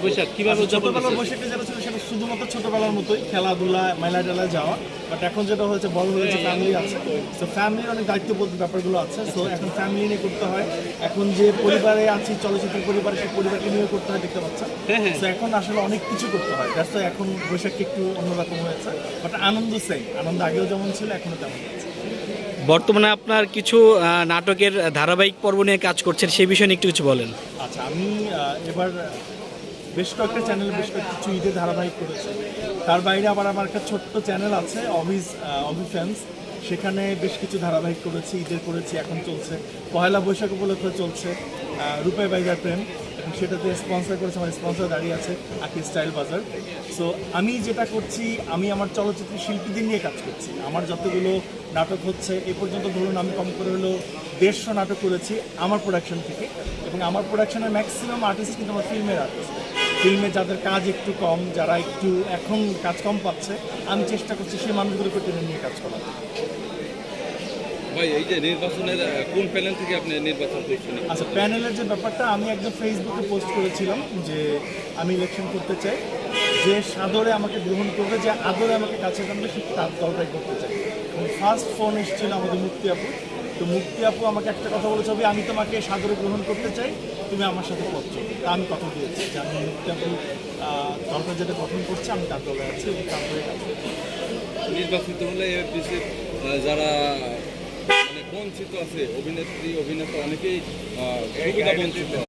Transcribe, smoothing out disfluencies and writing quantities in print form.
বৈশাখ কিভাবে উদযাপন ছোটবেলার করছেন? বৈশাখটা যেটা ছিল সেটা শুধুমাত্র ছোটবেলার মতোই, খেলাধুলা মেলায় টেলায় যাওয়া। বাট এখন যেটা হয়েছে, বড় হয়েছে, ফ্যামিলি আছে, তো ফ্যামিলির অনেক দায়িত্ববোধ ব্যাপারগুলো আছে। সো এখন ফ্যামিলি নিয়ে করতে হয়। এখন যে পরিবারে আছি, চলচ্চিত্র পরিবারে, সেই পরিবারকে নিয়ে করতে হয়, দেখতে পাচ্ছেন। হ্যাঁ। তো এখন আসলে অনেক কিছু করতে হয়, দ্যাটস ওয়াই এখন বৈশাখটা একটু অন্যরকম হয়েছে। বাট আনন্দ সেম, আনন্দ আগেও যেমন ছিল এখনো তেমন আছে। বর্তমানে আপনার কিছু নাটকের ধারাবাহিক পর্ব নিয়ে কাজ করছেন, সেই বিষয়ে নিয়ে একটু কিছু বলেন। আচ্ছা, আমি এবার বেশ কয়েকটা চ্যানেল, বেশ কিছু ঈদের ধারাবাহিক করেছি। তার বাইরে আবার আমার একটা ছোট্ট চ্যানেল আছে, অবি ফ্যান্স, সেখানে বেশ কিছু ধারাবাহিক করেছি, ঈদের করেছি, এখন চলছে। পয়লা বৈশাখ উপলক্ষে চলছে রূপে বাইদার প্রেম, এবং সেটাতে স্পন্সর করেছে, আমার স্পন্সর দাঁড়িয়ে আছে আকি স্টাইল বাজার। সো আমি যেটা করছি, আমি আমার চলচ্চিত্র শিল্পীদের নিয়ে কাজ করছি। আমার যতগুলো নাটক হচ্ছে এ পর্যন্ত, ধরুন আমি কম করে হলো 150 নাটক করেছি আমার প্রোডাকশন থেকে, এবং আমার প্রোডাকশনের ম্যাক্সিমাম আর্টিস্ট কিন্তু আমার ফিল্মের আর্টিস্ট। ফিল্মে যাদের কাজ একটু কম, যারা একটু এখন কাজ কম পাচ্ছে, আমি চেষ্টা করছি সেই মানুষগুলোকে টেনে নিয়ে কাজ করার। ভাই, এই যে নির্বাচনের কোন প্যানেল থেকে আপনি নির্বাচন করছেন? আচ্ছা, প্যানেলের যে ব্যাপারটা, আমি একদম ফেসবুকে পোস্ট করেছিলাম যে আমি ইলেকশন করতে চাই, যে সাদরে আমাকে গ্রহণ করবে, যে আদরে আমাকে কাছে টানবে, সে তার দলটাই করতে চাই। এবং ফার্স্ট ফোন এসেছিল আমাদের মুক্তি আপু। তো মুক্তি আপু আমাকে একটা কথা বলেছে, আমি তোমাকে সাদরে গ্রহণ করতে চাই, তুমি আমার সাথে পথ চলো। তা আমি কথা দিয়েছি যে আমি মুক্তি আপু দলটা যেটা গঠন করছে, আমি তার দলে আছি এবং তার দলে কাজ করছি। নির্বাচিত হলে এফডিসির যারা মানে বঞ্চিত আছে, অভিনেত্রী অভিনেতা অনেকেই সুবিধা বঞ্চিত।